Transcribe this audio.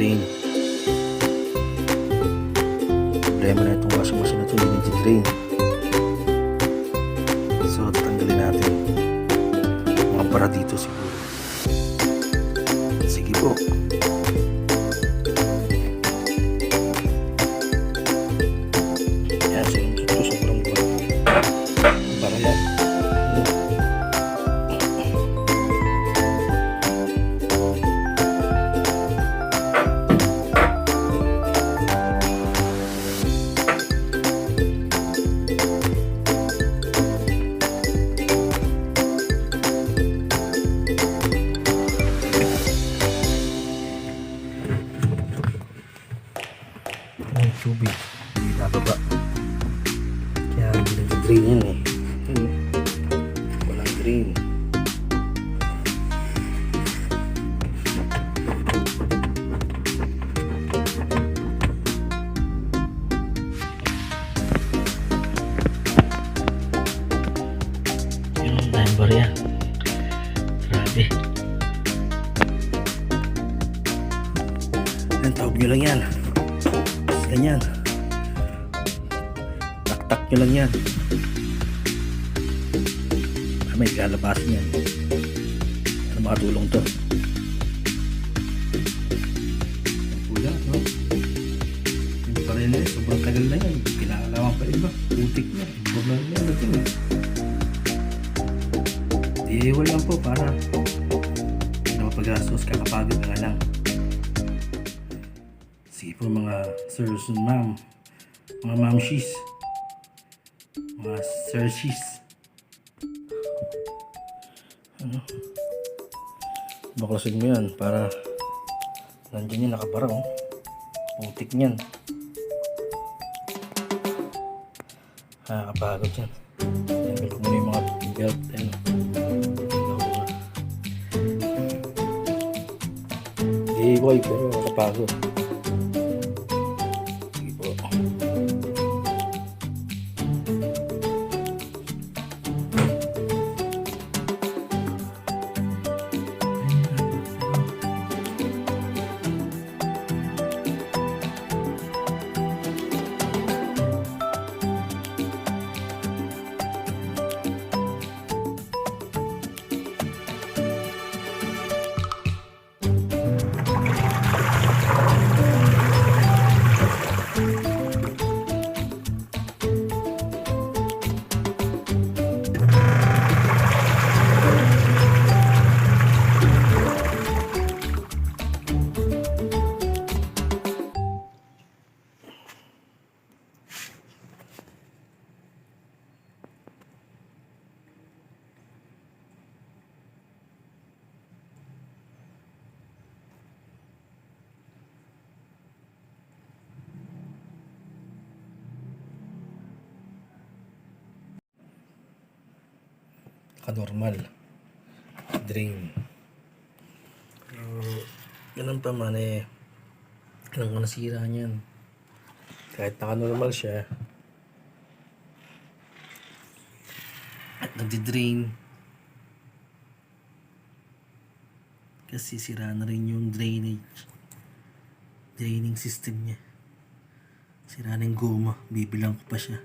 nagdi-drain. Problema na itong washing machine na ito, yung nagdi-drain. So tatanggalin natin mga para dito siguro. Sige po. Yan, ito sobrang para yan. Tubig hindi bababa, kaya hindi nag-drain yan eh. Walang drain. Yung number yan, grabe. Ang tawag nyo lang yan, ganyan, tak-tak nyo lang yan. May lalabasin yan. Ano makatulong to? Pula, no? Yung pa rin eh, sobrang tagal na yan. Kinakalaman pa rin ba? Putik na, sobrang na yan natin eh. Di-iwal lang po para hindi na mapagastos, kakapagod na lang. Sige po mga sirs and ma'am, mga mamshis, mga sirshis. Ano? Baklasin mo yan para nandiyan yung nakabara, oh. Putik niyan. Nakakapagod yan. Tanggal ko muna yung mga belt. Ano? Di-iway pero nakapagod. Kanormal drain. Ganun pa man eh, ganun ka nasira niyan. Kahit naka-normal siya at nagdi-drain kasi sira na rin yung draining system niya. Sira na yung goma, bibilang ko pa siya.